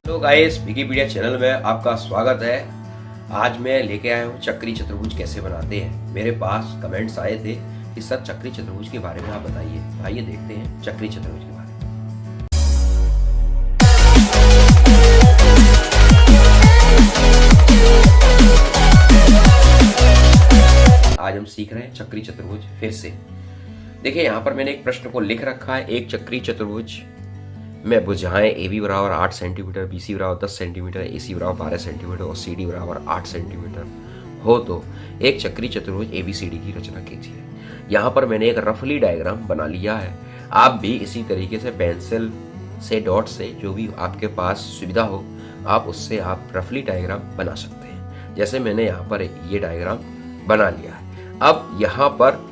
तो guys Wikipedia channel में आपका स्वागत है। आज मैं लेके आया हूँ चक्री चतुर्भुज कैसे बनाते हैं। मेरे पास कमेंट्स आए थे कि सर चक्री चतुर्भुज के बारे में आप बताइए। आइए देखते हैं चक्री चतुर्भुज के बारे में। आज हम सीख रहे हैं चक्री चतुर्भुज फिर से। देखिए यहाँ पर मैंने एक प्रश्न को लिख रखा है। एक चक्री चतुर्भुज में भुजाएं AB बराबर 8 सेंटीमीटर, BC बराबर 10 सेंटीमीटर, AC बराबर 12 सेंटीमीटर और CD बराबर 8 सेंटीमीटर हो तो एक चक्री चतुर्भुज ABCD की रचना कीजिए। यहाँ पर मैंने एक रफली डायग्राम बना लिया है। आप भी इसी तरीके से पेंसिल से, डॉट से, जो भी आपके पास सुविधा हो आप उससे आप रफली डायग्राम बना सकते हैं। जैसे मैंने यहाँ पर ये डायग्राम बना लिया है। अब यहाँ पर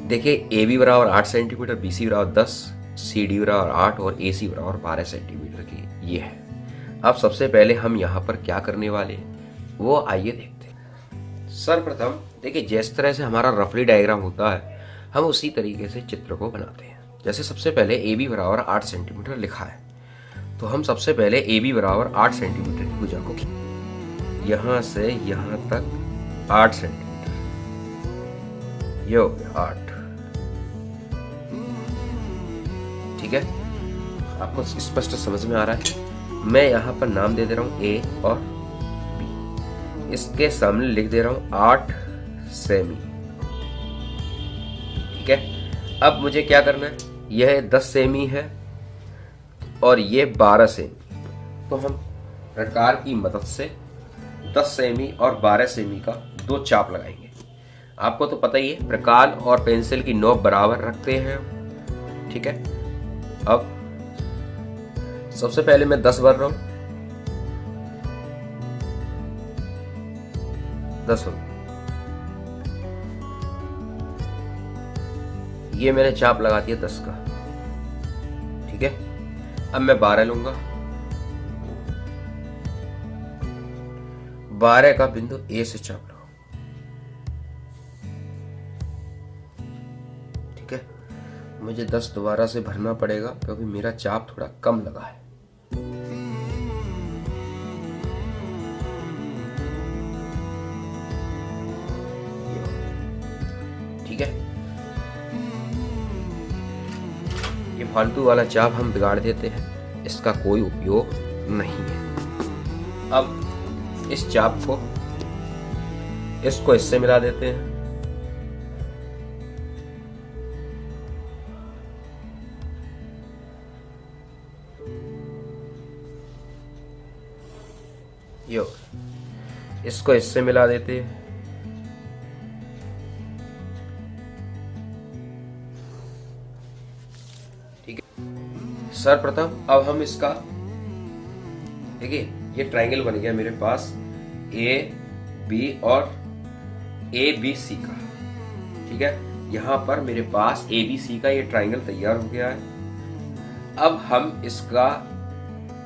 देखिए AB बराबर 8 सेंटीमीटर, BC बराबर 10, CD बराबर 8 और AC बराबर 12 सेंटीमीटर की ये है। अब सबसे पहले हम यहाँ पर क्या करने वाले हैं वो आइए देखते हैं। सर्वप्रथम देखिए जिस तरह से हमारा रफली डायग्राम होता है हम उसी तरीके से चित्र को बनाते हैं। जैसे सबसे पहले AB बराबर 8 सेंटीमीटर लिखा है तो हम सबसे पहले AB बराबर 8 सेंटीमीटर की भुजा को यहाँ से यहाँ तक 8 सेंटीमीटर, ये हो गया 8। ठीक है, आपको स्पष्ट समझ में आ रहा है। मैं यहाँ पर नाम दे रहा हूँ A और B, इसके सामने लिख दे रहा हूँ 8 सेमी। ठीक है, अब मुझे क्या करना है, यह 10 सेमी है और ये 12 सेमी। तो हम प्रकार की मदद से 10 सेमी और 12 सेमी का दो चाप लगाएंगे। आपको तो पता ही है प्रकार और पेंसिल की नोक बराबर रखते हैं। ठीक है, अब सबसे पहले मैं 10 भर रहा हूं, 10 ये मैंने चाप लगा दिया 10 का। ठीक है, अब मैं 12 लूंगा, 12 का बिंदु A से चाप लगाऊं। ठीक है, मुझे 10 दोबारा से भरना पड़ेगा क्योंकि मेरा चाप थोड़ा कम लगा है। ठीक है, ये फालतू वाला चाप हम बिगाड़ देते हैं, इसका कोई उपयोग नहीं है। अब इस चाप को इसको इससे मिला देते हैं। यो इसको इससे मिला देते हैं। ठीक है, सर्वप्रथम अब हम इसका देखिए ये ट्रायंगल बन गया मेरे पास AB और ABC का। ठीक है, यहां पर मेरे पास ABC का ये ट्रायंगल तैयार हो गया है। अब हम इसका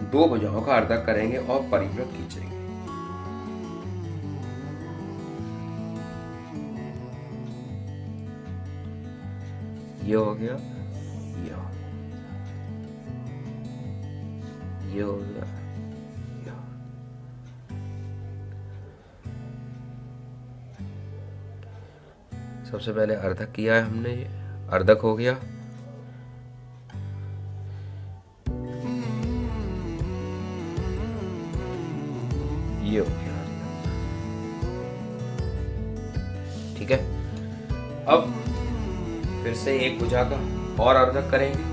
दो भुजाओं का अर्धक करेंगे और परिवृत्त खींचेंगे। ये हो गया, ये हो गया, ये हो गया, ये हो। सबसे पहले अर्धक किया है हमने, ये अर्धक हो गया। ये हो गया। ठीक है, अब फिर से एक भुजा का और अर्धक करेंगे।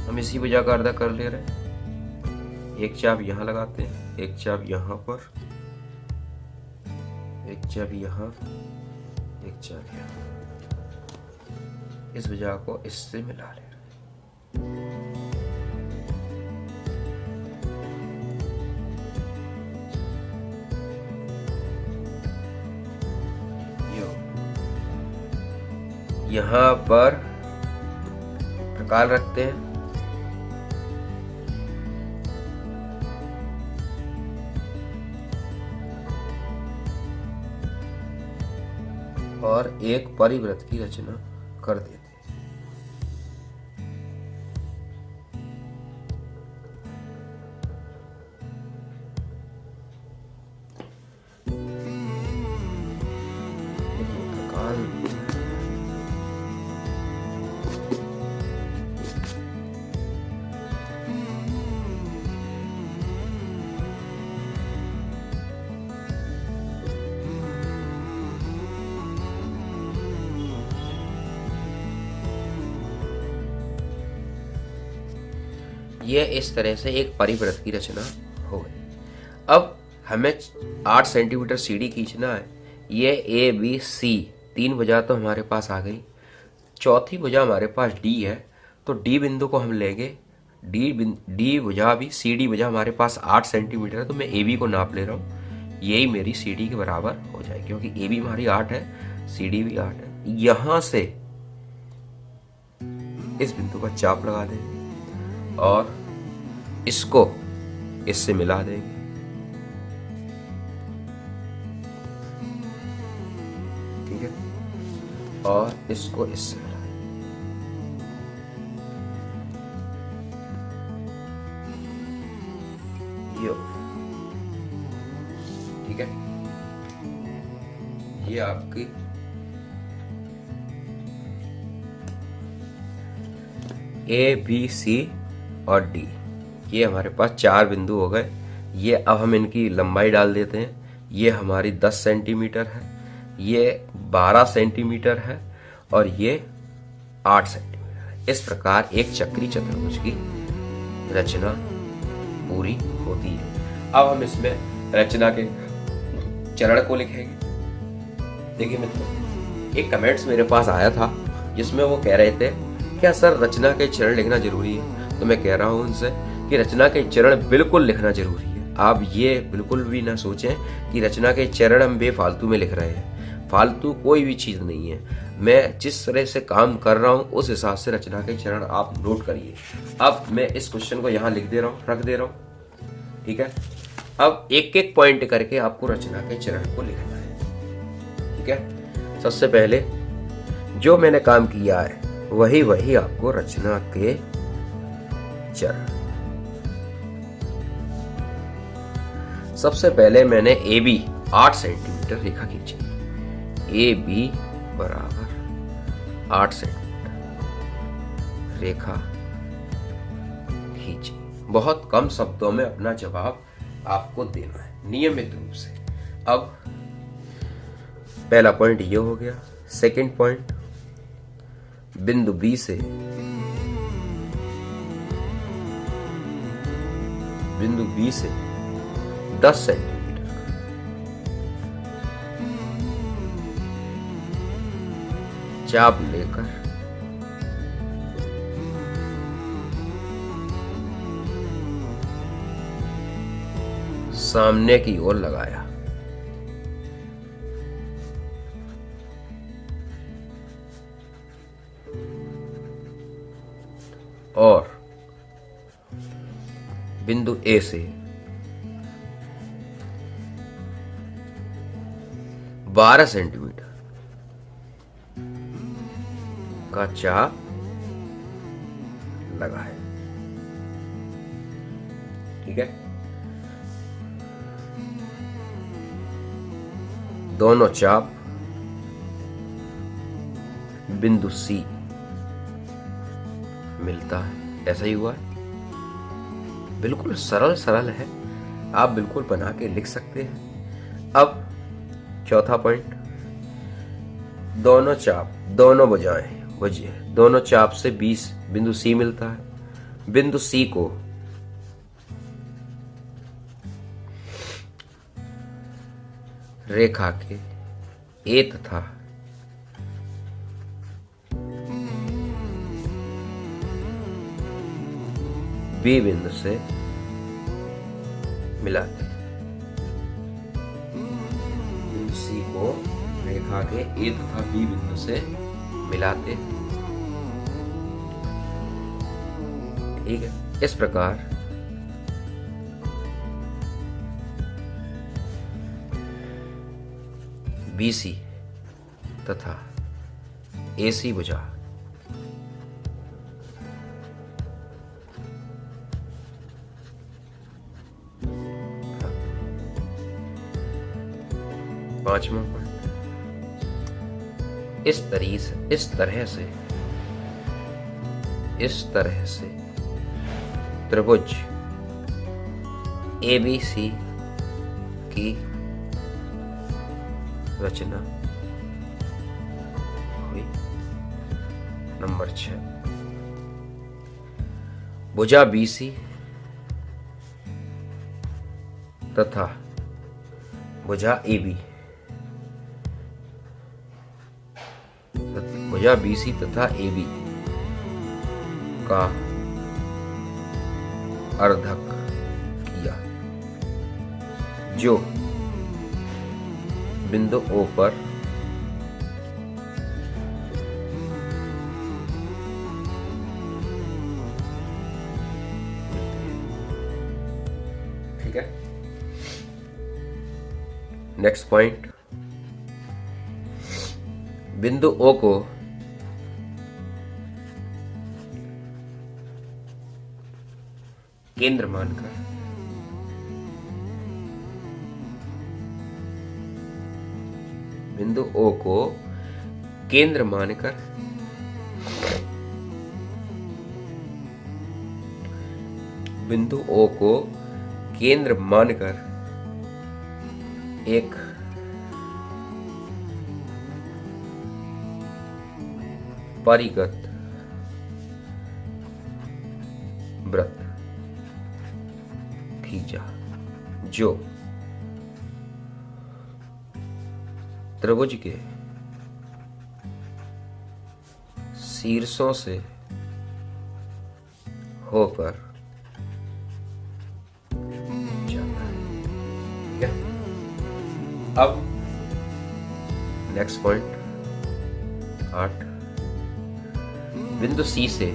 हम इसी भुजा का अर्धक कर ले रहे हैं। एक चाप यहां लगाते हैं, एक चाप यहां पर, एक चाप यहां, एक चाप यहां। इस भुजा को इससे मिला ले। यहां पर प्रकार रखते हैं। और एक परिवृत्त की रचना कर देते हैं। ये इस तरह से एक परिवृत्त की रचना हो गई। अब हमें 8 सेंटीमीटर सीडी खींचना है। ये ए बी सी 3 भुजा तो हमारे पास आ गई, चौथी भुजा हमारे पास डी है, तो डी बिंदु को हम लेंगे। डी भुजा भी सी डी भुजा हमारे पास 8 सेंटीमीटर है, तो मैं ए बी को नाप ले रहा हूँ। यही मेरी सी डी के बराबर हो जाएगी, क्योंकि ए बी हमारी 8 है, सी डी भी 8 है। यहां से इस बिंदु पर चाप लगा देंगे और इसको इससे मिला देंगे। ठीक है, और इसको इससे मिला देंगे। ठीक है, ये आपकी ए बी सी और डी, ये हमारे पास 4 बिंदु हो गए। ये अब हम इनकी लंबाई डाल देते हैं। ये हमारी 10 सेंटीमीटर है, ये 12 सेंटीमीटर है और ये 8 सेंटीमीटर है। इस प्रकार एक चक्री चतुर्भुज की रचना पूरी होती है। अब हम इसमें रचना के चरण को लिखेंगे। देखिए मित्रों, एक कमेंट्स मेरे पास आया था जिसमें वो कह रहे थे क्या सर रचना के चरण लिखना जरूरी है। तो मैं कह रहा हूं उनसे कि रचना के चरण बिल्कुल लिखना जरूरी है। आप ये बिल्कुल भी ना सोचें कि रचना के चरण हम बेफालतू में लिख रहे हैं। फालतू कोई भी चीज नहीं है। मैं जिस तरह से काम कर रहा हूं उस हिसाब से रचना के चरण आप नोट करिए। अब मैं इस क्वेश्चन को यहाँ लिख दे रहा हूँ, रख दे रहा हूँ। ठीक है, अब एक एक पॉइंट करके आपको रचना के चरण को लिखना है। ठीक है, सबसे पहले जो मैंने काम किया है वही आपको रचना के चरण। सबसे पहले मैंने ए बी 8 सेंटीमीटर रेखा खींची। ए बी बराबर 8 सेंटीमीटर रेखा खींची। बहुत कम शब्दों में अपना जवाब आपको देना है नियमित रूप से। अब पहला पॉइंट ये हो गया। सेकंड पॉइंट, बिंदु बी से बिंदु बी से 10 सेंटीमीटर चाप लेकर सामने की ओर लगाया। और बिंदु ए से 12 सेंटीमीटर का चाप लगाए। ठीक है, दोनों चाप बिंदु सी मिलता है। ऐसा ही हुआ है। बिल्कुल सरल सरल है, आप बिल्कुल बना के लिख सकते हैं। अब चौथा पॉइंट, दोनों चाप दोनों भुजाएं दोनों चाप से 20 बिंदु सी मिलता है। बिंदु सी को रेखा के ए तथा बी बिंदु से मिलाते हैं। बिंदु सी को रेखा के ए तथा बी बिंदु से मिलाते हैं। ठीक है, इस प्रकार BC तथा AC भुजा पांचवा पॉइंट, इस तरह से त्रिभुज ABC की रचना हुई। नंबर 6, भुजा BC तथा भुजा AB तथा AB का अर्धक किया, जो बिंदु O पर ठीक है। नेक्स्ट पॉइंट, बिंदु O को केंद्र मानकर बिंदु O को केंद्र मानकर एक परिगत वृत्त खींचा, जो त्रिभुज के शीर्षों से होकर जाता है। ठीक है। अब नेक्स्ट पॉइंट 8, बिंदु C से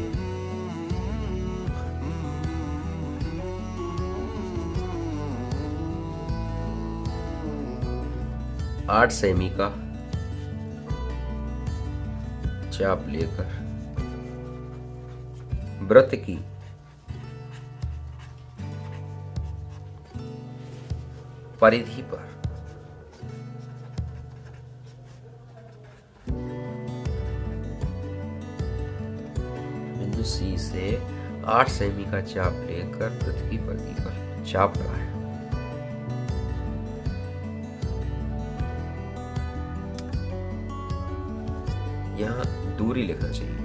आठ सेमी का चाप लेकर वृत्त की परिधि पर बिंदु C से 8 सेमी का चाप लेकर वृत्त की परिधि पर चाप लगाया। यहाँ दूरी लिखना चाहिए।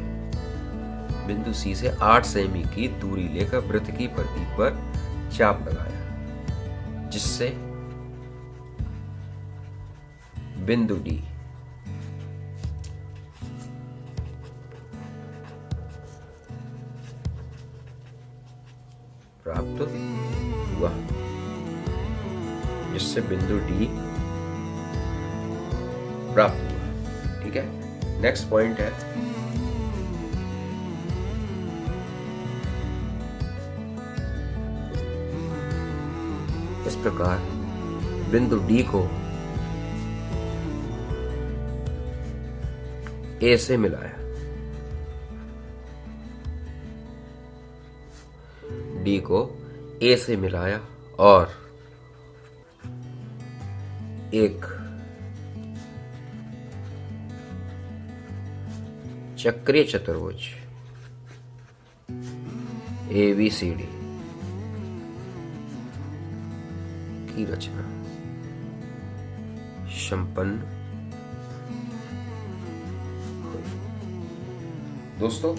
बिंदु C से 8 सेमी की दूरी लेकर वृत्त की परिधि पर चाप लगाया, जिससे बिंदु D प्राप्त हुआ, जिससे बिंदु D प्राप्त हुआ। ठीक है। नेक्स्ट पॉइंट है इस प्रकार बिंदु D को A से मिलाया, D को A से मिलाया और एक चक्रीय चतुर्भुज ABCD की रचना संपन्न हुई। दोस्तों,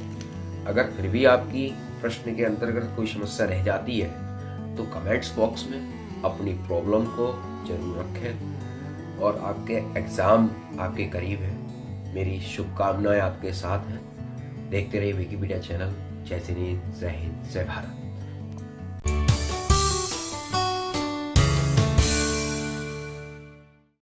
अगर फिर भी आपकी प्रश्न के अंतर्गत कोई समस्या रह जाती है तो कमेंट्स बॉक्स में अपनी प्रॉब्लम को जरूर रखें। और आपके एग्जाम आपके करीब है, मेरी शुभकामनाएं आपके साथ हैं। देखते रहिए विकिपीडिया चैनल। जय श्री हिंद, जय भारत।